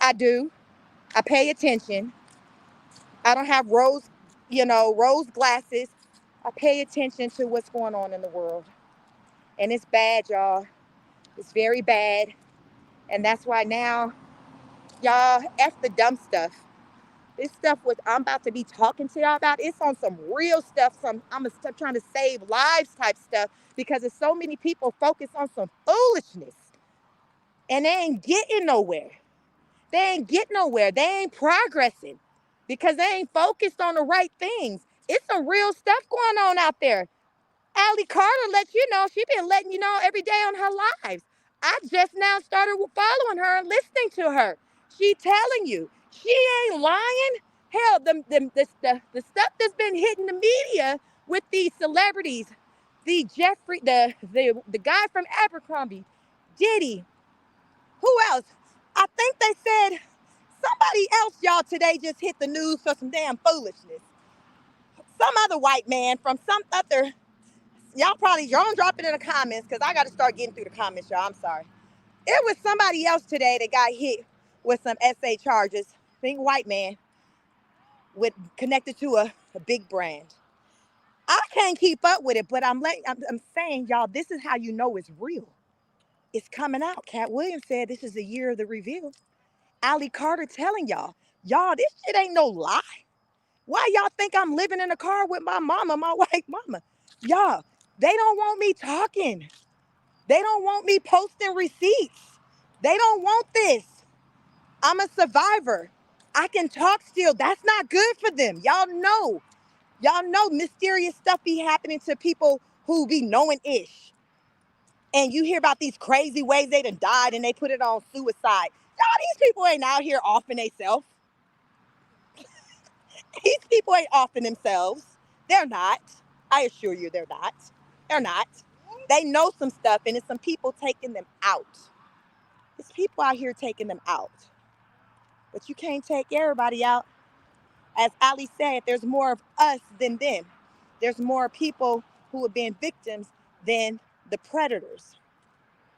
I do. I pay attention. I don't have rose glasses. I pay attention to what's going on in the world. And it's bad, y'all. It's very bad. And that's why now, y'all, F the dumb stuff. This stuff I'm about to be talking to y'all about, it's on some real stuff. I'm trying to save lives type stuff, because there's so many people focused on some foolishness. And they ain't getting nowhere. They ain't progressing. because they ain't focused on the right things. It's some real stuff going on out there. Allie Carter let you know, she been letting you know every day on her lives. I just now started following her and listening to her. She telling you, she ain't lying. Hell, the stuff that's been hitting the media with these celebrities, the guy from Abercrombie, Diddy, who else? I think they said somebody else, y'all, today just hit the news for some damn foolishness. Some other white man from some other. Y'all don't drop it in the comments because I got to start getting through the comments, y'all. I'm sorry. It was somebody else today that got hit with some SA charges. Think white man with connected to a big brand. I can't keep up with it, but I'm saying, y'all, this is how you know it's real. It's coming out. Cat Williams said this is the year of the reveal. Allie Carter telling y'all, this shit ain't no lie. Why y'all think I'm living in a car with my mama, my white mama? Y'all, they don't want me talking. They don't want me posting receipts. They don't want this. I'm a survivor. I can talk still. That's not good for them. Y'all know mysterious stuff be happening to people who be knowing ish. And you hear about these crazy ways they done died and they put it on suicide. Y'all, these people ain't out here offing themselves. These people ain't offing themselves. They're not. I assure you they're not. They're not. They know some stuff and it's some people taking them out. It's people out here taking them out. But you can't take everybody out. As Ali said, there's more of us than them. There's more people who have been victims than the predators.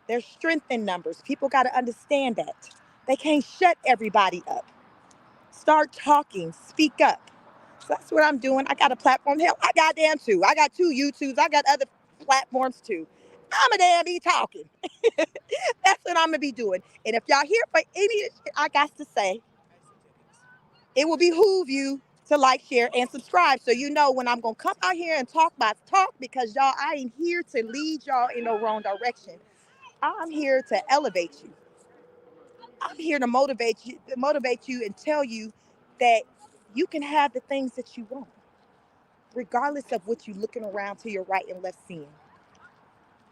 There's strength in numbers. People got to understand that. They can't shut everybody up. Start talking. Speak up. So that's what I'm doing. I got a platform. Hell, I got damn two. I got 2 YouTubes. I got other platforms too. I'm a damn be talking. That's what I'm going to be doing. And if y'all here for any of the shit I got to say, it will behoove you to like, share, and subscribe so you know when I'm going to come out here and talk my talk because y'all, I ain't here to lead y'all in the wrong direction. I'm here to elevate you. I'm here to motivate you and tell you that you can have the things that you want, regardless of what you're looking around to your right and left seeing.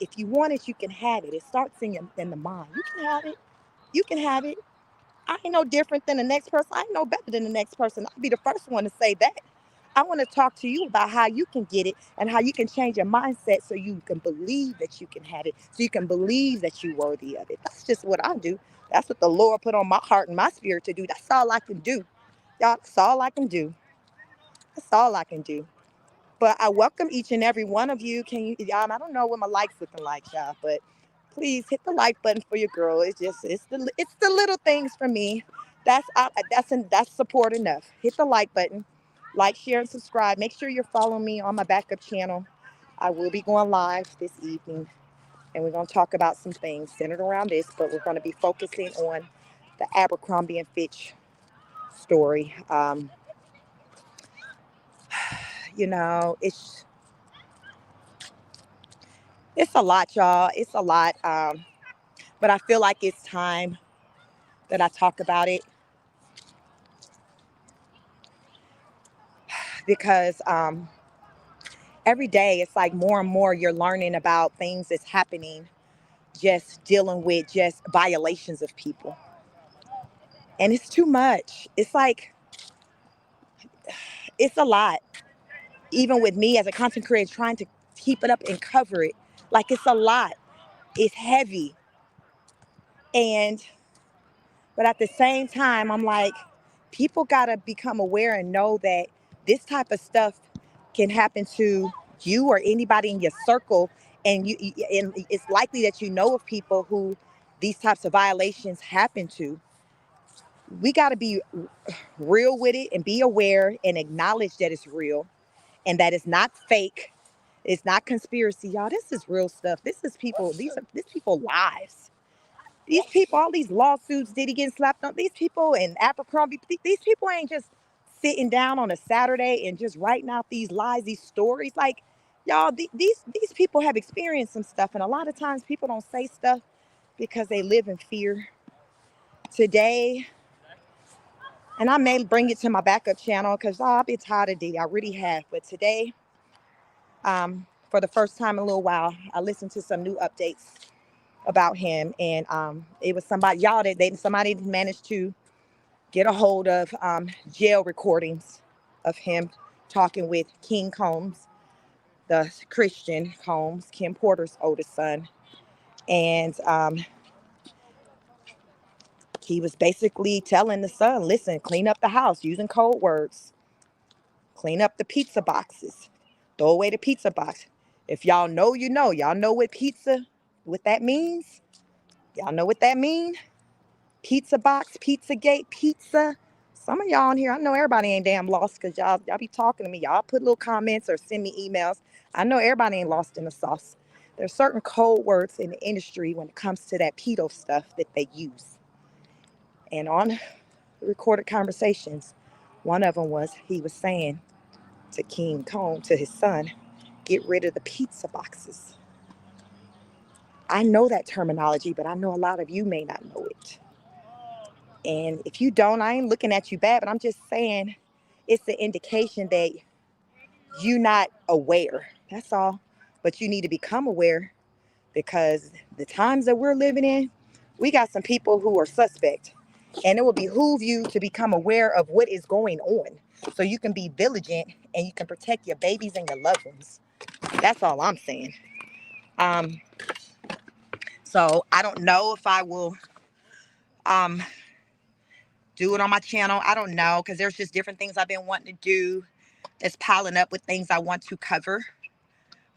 If you want it, you can have it. It starts in the mind. You can have it. You can have it. I ain't no different than the next person. I ain't no better than the next person. I'll be the first one to say that. I want to talk to you about how you can get it and how you can change your mindset so you can believe that you can have it, so you can believe that you're worthy of it. That's just what I do. That's what the Lord put on my heart and my spirit to do. That's all I can do. Y'all, that's all I can do. That's all I can do. But I welcome each and every one of you. Can you, y'all, I don't know what my likes looking like, y'all, but please hit the like button for your girl. It's the little things for me. That's support enough. Hit the like button, like, share, and subscribe. Make sure you're following me on my backup channel. I will be going live this evening, and we're gonna talk about some things centered around this, but we're gonna be focusing on the Abercrombie and Fitch story. You know, it's a lot, y'all. It's a lot. But I feel like it's time that I talk about it because every day it's like more and more you're learning about things that's happening, just dealing with just violations of people. And it's too much. It's like, it's a lot. Even with me as a content creator trying to keep it up and cover it, like it's a lot. It's heavy. And, but at the same time, I'm like, people got to become aware and know that this type of stuff can happen to you or anybody in your circle, and it's likely that you know of people who these types of violations happen to. We got to be real with it and be aware and acknowledge that it's real and that it's not fake. It's not conspiracy, y'all. This is real stuff. This is people. These people lives. These people, all these lawsuits, Diddy getting slapped on. These people and Abercrombie. These people ain't just sitting down on a Saturday and just writing out these lies, these stories. Like, y'all, these people have experienced some stuff, and a lot of times people don't say stuff because they live in fear. Today, And I may bring it to my backup channel because I've been tired of D. I really have. But today, for the first time in a little while, I listened to some new updates about him. And it was somebody, somebody managed to get a hold of jail recordings of him talking with King Combs, the Christian Combs, Kim Porter's oldest son. And he was basically telling the son, listen, clean up the house using code words, clean up the pizza boxes, throw away the pizza box. If y'all know, you know, y'all know what that means. Y'all know what that means. Pizza box, pizza gate, pizza. Some of y'all in here, I know everybody ain't damn lost because y'all be talking to me. Y'all put little comments or send me emails. I know everybody ain't lost in the sauce. There's certain code words in the industry when it comes to that pedo stuff that they use. And on recorded conversations, one of them was he was saying to King Cone, to his son, get rid of the pizza boxes. I know that terminology, but I know a lot of you may not know it. And if you don't, I ain't looking at you bad, but I'm just saying it's an indication that you're not aware. That's all. But you need to become aware because the times that we're living in, we got some people who are suspect. And it will behoove you to become aware of what is going on so you can be vigilant and you can protect your babies and your loved ones. That's all I'm saying. So I don't know if I will do it on my channel. I don't know because there's just different things I've been wanting to do that's piling up with things I want to cover.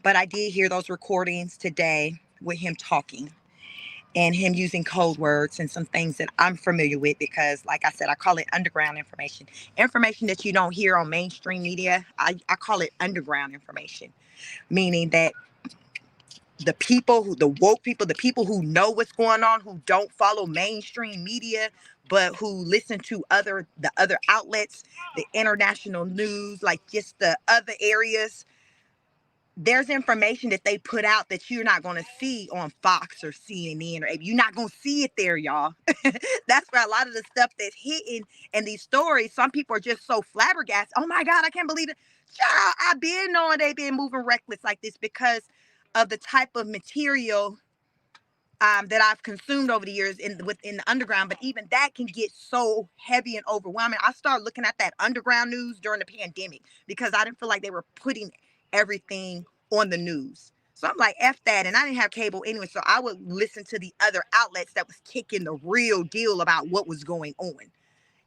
But I did hear those recordings today with him talking and him using code words and some things that I'm familiar with because, like I said, I call it underground information. Information that you don't hear on mainstream media, I call it underground information, meaning that the woke people, the people who know what's going on, who don't follow mainstream media, but who listen to the other outlets, the international news, like just the other areas, there's information that they put out that you're not going to see on Fox or CNN, or you're not going to see it there, y'all. That's where a lot of the stuff that's hitting and these stories, some people are just so flabbergasted. Oh my God, I can't believe it. Child, I've been knowing they've been moving reckless like this because of the type of material that I've consumed over the years within the underground. But even that can get so heavy and overwhelming. I started looking at that underground news during the pandemic because I didn't feel like they were putting everything on the news. So I'm like, F that. And I didn't have cable anyway. So I would listen to the other outlets that was kicking the real deal about what was going on.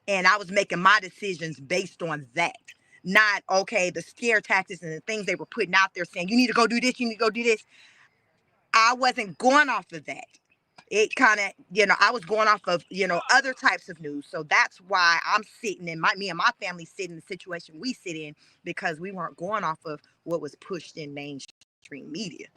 And I was making my decisions based on that. Not, okay, the scare tactics and the things they were putting out there saying, you need to go do this, you need to go do this. I wasn't going off of that. It kind of, I was going off of, other types of news. So that's why I'm sitting in me and my family sit in the situation we sit in because we weren't going off of what was pushed in mainstream media.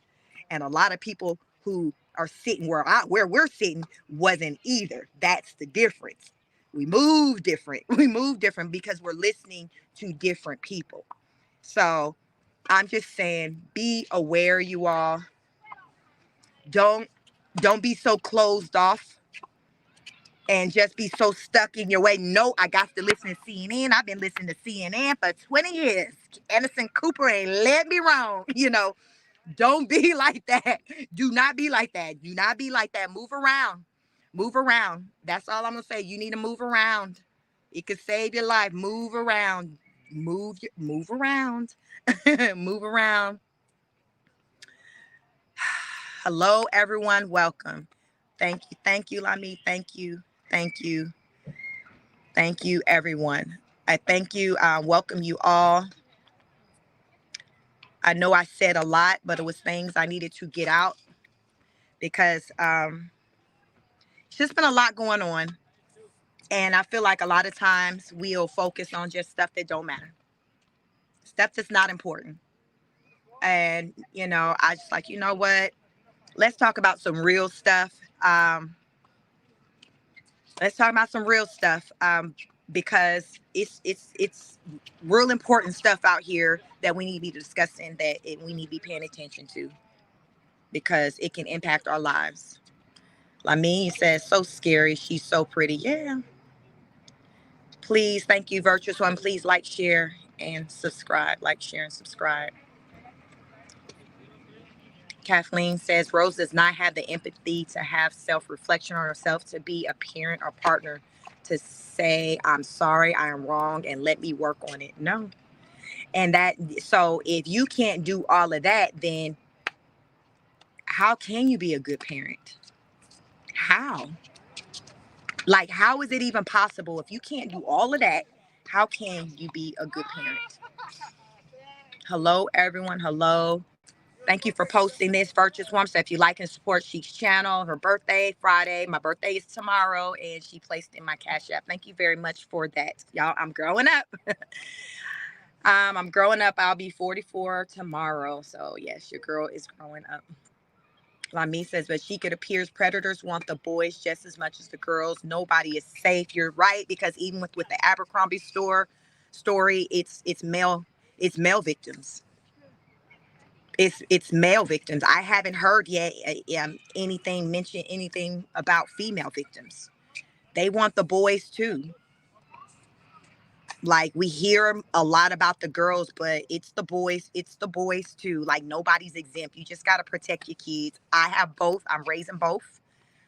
And a lot of people who are sitting where we're sitting wasn't either. That's the difference. We move different. We move different because we're listening to different people. So I'm just saying, be aware, you all. Don't be so closed off and just be so stuck in your way. No, I got to listen to CNN. I've been listening to CNN for 20 years. Anderson Cooper ain't led me wrong. Don't be like that. Do not be like that. Do not be like that. Move around. Move around. That's all I'm going to say. You need to move around. It could save your life. Move around. Move around. Move around. Hello, everyone. Welcome. Thank you. Thank you, Lami. Thank you. Thank you. Thank you, everyone. I thank you. Welcome you all. I know I said a lot, but it was things I needed to get out because it's just been a lot going on. And I feel like a lot of times we'll focus on just stuff that don't matter. Stuff that's not important. And, I just like, you know what? Let's talk about some real stuff. Let's talk about some real stuff because it's real important stuff out here that we need to be discussing, we need to be paying attention to because it can impact our lives. Lamine says, so scary. She's so pretty. Yeah. Please, thank you, Virtuous One. Please like, share, and subscribe. Like, share, and subscribe. Kathleen says Rose does not have the empathy to have self-reflection on herself, to be a parent or partner, to say, I'm sorry, I am wrong, and let me work on it. No. And that, so if you can't do all of that, then how can you be a good parent? How? Like, how is it even possible? If you can't do all of that, how can you be a good parent? Hello, everyone. Hello. Thank you for posting this, Virtuous Woman. So if you like and support Sheik's channel, her birthday, Friday. My birthday is tomorrow, and she placed in my Cash App. Thank you very much for that. Y'all, I'm growing up. I'm growing up. I'll be 44 tomorrow. So, yes, your girl is growing up. Lami says, but Sheik, it appears predators want the boys just as much as the girls. Nobody is safe. You're right, because even with the Abercrombie story, it's male victims. It's male victims. I haven't heard yet anything about female victims. They want the boys too. Like, we hear a lot about the girls, but it's the boys too. Like, nobody's exempt. You just got to protect your kids. I have both. I'm raising both.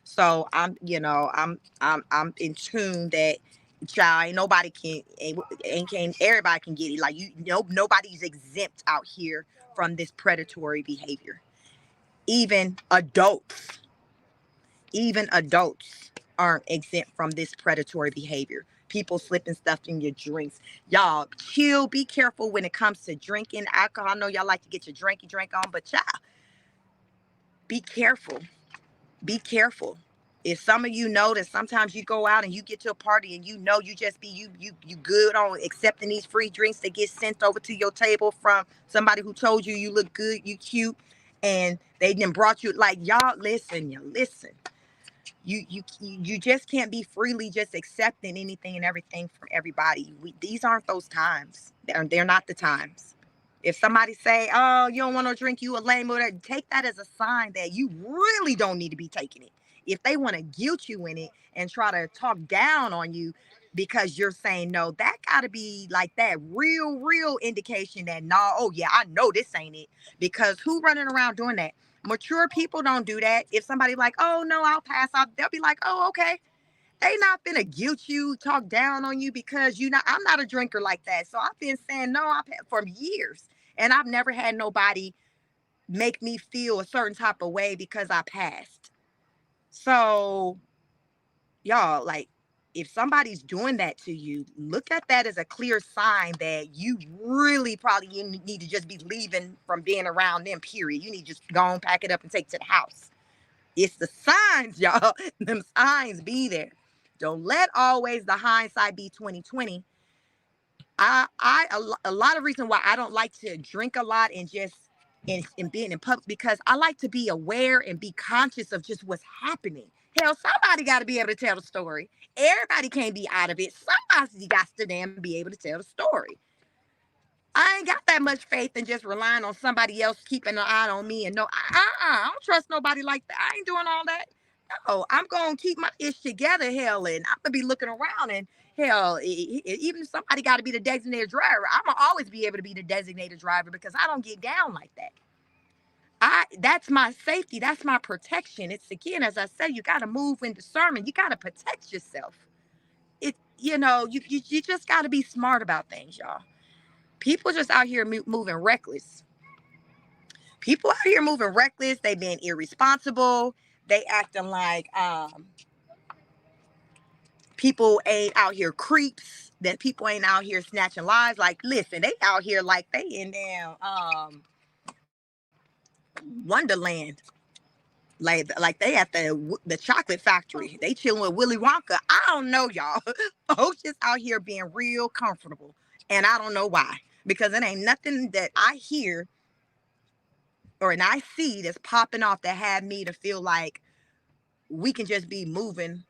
So I'm in tune that child ain't nobody can everybody can get it. Like, nobody's exempt out here from this predatory behavior. Even adults aren't exempt from this predatory behavior. People slipping stuff in your drinks. Y'all, chill. Be careful when it comes to drinking alcohol. I know y'all like to get your drinky drink on, but y'all, be careful. Be careful. If some of you know that sometimes you go out and you get to a party and you just be you good on accepting these free drinks that get sent over to your table from somebody who told you you look good, you cute, and they then brought you, like, y'all listen. You just can't be freely just accepting anything and everything from everybody. These aren't those times. They're not the times. If somebody say, oh, you don't want to drink, you a lame, whatever, take that as a sign that you really don't need to be taking it. If they want to guilt you in it and try to talk down on you because you're saying no, that got to be like that real indication that, no, oh yeah, I know this ain't it. Because who running around doing that? Mature people don't do that. If somebody like, oh no, I'll pass out, they'll be like, oh, okay. They not finna guilt you, talk down on you because I'm not a drinker like that. So I've been saying no for years. And I've never had nobody make me feel a certain type of way because I passed. So, y'all, like, if somebody's doing that to you, look at that as a clear sign that you really probably need to just be leaving from being around them, period. You need to just go and pack it up and take it to the house. It's the signs, y'all. Them signs be there. Don't let always the hindsight be 2020. A lot of reason why I don't like to drink a lot and just in being in public, because I like to be aware and be conscious of just what's happening. Hell, somebody got to be able to tell the story. Everybody can't be out of it. Somebody got to damn be able to tell the story. I ain't got that much faith in just relying on somebody else keeping an eye on me. And no, I don't trust nobody like that. I ain't doing all that. No, I'm going to keep my ish together, hell, and I'm going to be looking around, and hell, even if somebody got to be the designated driver, I'm going to always be able to be the designated driver because I don't get down like that. That's my safety. That's my protection. It's, again, as I said, you got to move in discernment. You got to protect yourself. You just got to be smart about things, y'all. People just out here moving reckless. People out here moving reckless. They being irresponsible. They acting like people ain't out here creeps. That people ain't out here snatching lives. Like, listen, they out here like they in damn Wonderland. Like they at the chocolate factory. They chilling with Willy Wonka. I don't know, y'all. Folks just out here being real comfortable, and I don't know why. Because it ain't nothing that I hear and I see that's popping off that had me to feel like we can just be moving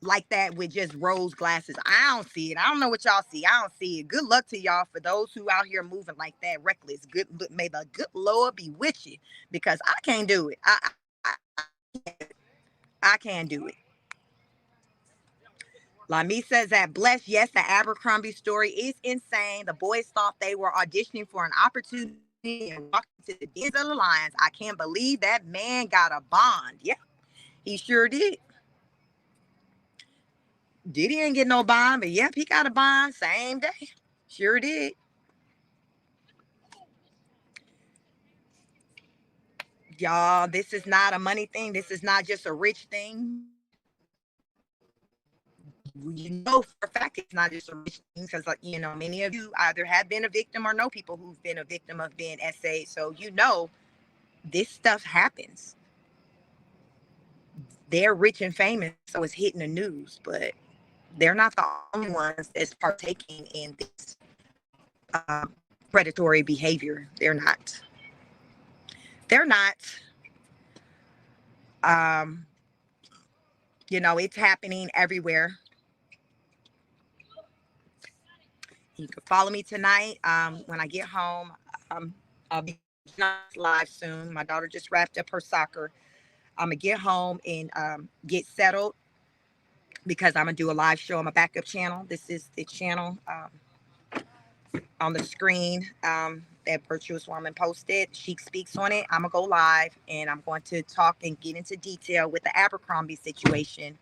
like that with just rose glasses. I don't see it. I don't know what y'all see. I don't see it. Good luck to y'all for those who out here moving like that, reckless. May the good Lord be with you, because I can't do it. I can't do it. Lami says that bless. Yes, the Abercrombie story is insane. The boys thought they were auditioning for an opportunity and walked into the dens of the lions. I can't believe that man got a bond. Yeah, he sure did. Diddy didn't get no bond, but yep, he got a bond same day. Sure did. Y'all, this is not a money thing. This is not just a rich thing. You know for a fact it's not just a rich thing because, like, many of you either have been a victim or know people who've been a victim of being SA. So, this stuff happens. They're rich and famous, so it's hitting the news, but they're not the only ones that's partaking in this um, predatory behavior. They're not. They're not. Um, it's happening everywhere. You can follow me tonight when I get home. I'll be live soon. My daughter just wrapped up her soccer. I'm going to get home and get settled because I'm going to do a live show on my backup channel. This is the channel on the screen that Virtuous Woman posted. She speaks on it. I'm going to go live and I'm going to talk and get into detail with the Abercrombie situation.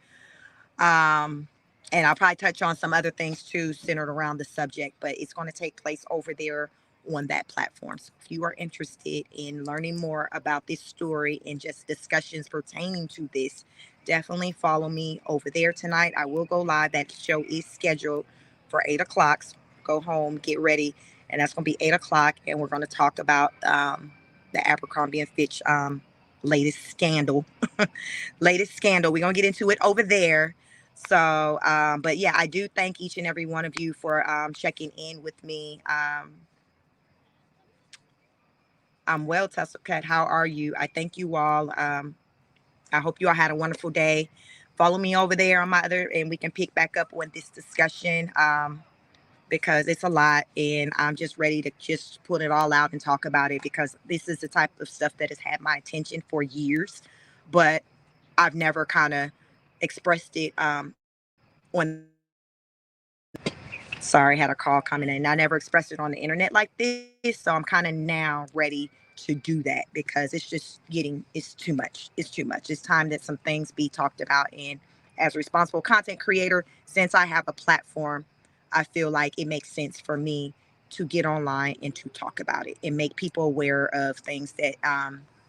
And I'll probably touch on some other things too centered around the subject, but it's going to take place over there on that platform. So if you are interested in learning more about this story and just discussions pertaining to this, definitely follow me over there tonight. I will go live. That show is scheduled for 8 o'clock. So go home, get ready. And that's going to be 8 o'clock. And we're going to talk about the Abercrombie and Fitch latest scandal. Latest scandal. We're going to get into it over there. So, but yeah, I do thank each and every one of you for checking in with me. I'm well, Tussle Cat. How are you? I thank you all. I hope you all had a wonderful day. Follow me over there on my other, and we can pick back up on this discussion because it's a lot, and I'm just ready to just put it all out and talk about it because this is the type of stuff that has had my attention for years, but I've never kind of expressed it on. Sorry, had a call coming in. I never expressed it on the internet like this, so I'm kind of now ready to do that because it's too much. It's too much. It's time that some things be talked about. And as a responsible content creator, since I have a platform, I feel like it makes sense for me to get online and to talk about it and make people aware of things that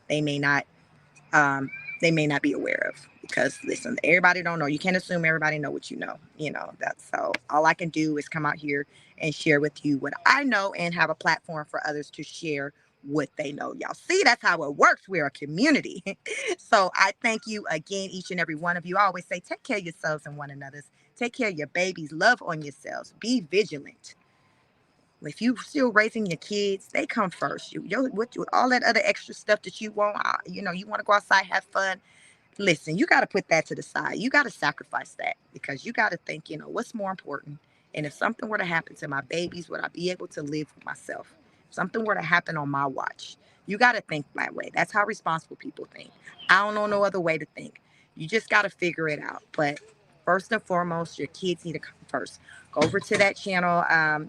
they may not um, they may not be aware of because listen, everybody don't know. You can't assume everybody know what you know. That's so all I can do is come out here and share with you what I know and have a platform for others to share what they know. Y'all see, that's how it works. We're a community. So I thank you again, each and every one of you. I always say, take care of yourselves and one another's. Take care of your babies. Love on yourselves. Be vigilant. If you still raising your kids, they come first. All that other extra stuff that you want, you want to go outside, have fun. Listen, you got to put that to the side. You got to sacrifice that because you got to think, what's more important. And if something were to happen to my babies, would I be able to live with myself? If something were to happen on my watch, you got to think that way. That's how responsible people think. I don't know no other way to think. You just got to figure it out. But first and foremost, your kids need to come first. Go over to that channel,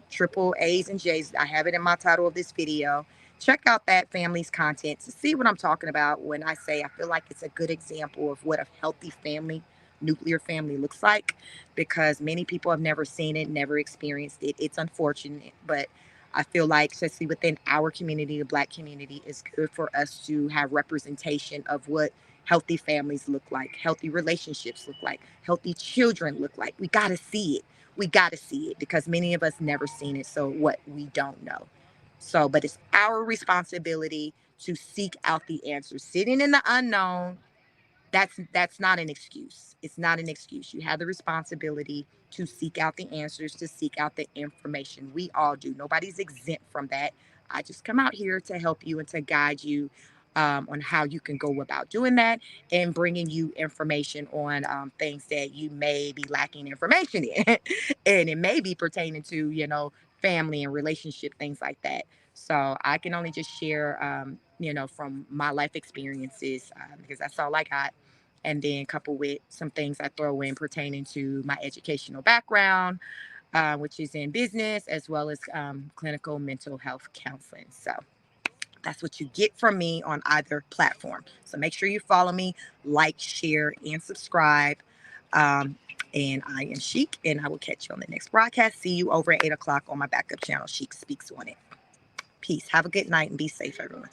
Triple A's and J's. I have it in my title of this video. Check out that family's content to see what I'm talking about when I say I feel like it's a good example of what a healthy family, nuclear family looks like because many people have never seen it, never experienced it. It's unfortunate, but I feel like, especially within our community, the Black community, it's good for us to have representation of what healthy families look like, healthy relationships look like, healthy children look like. We got to see it. We got to see it because many of us never seen it. So what we don't know. So, but it's our responsibility to seek out the answers. Sitting in the unknown, that's not an excuse. It's not an excuse. You have the responsibility to seek out the answers, to seek out the information. We all do. Nobody's exempt from that. I just come out here to help you and to guide you on how you can go about doing that and bringing you information on things that you may be lacking information in. And it may be pertaining to, family and relationship, things like that. So I can only just share, from my life experiences because that's all I got. and then coupled with some things I throw in pertaining to my educational background, which is in business, as well as clinical mental health counseling. So that's what you get from me on either platform. So make sure you follow me, like, share, and subscribe. Um, and I am Chic, and I will catch you on the next broadcast. See you over at 8 o'clock on my backup channel, Chic Speaks on It. Peace. Have a good night and be safe, everyone.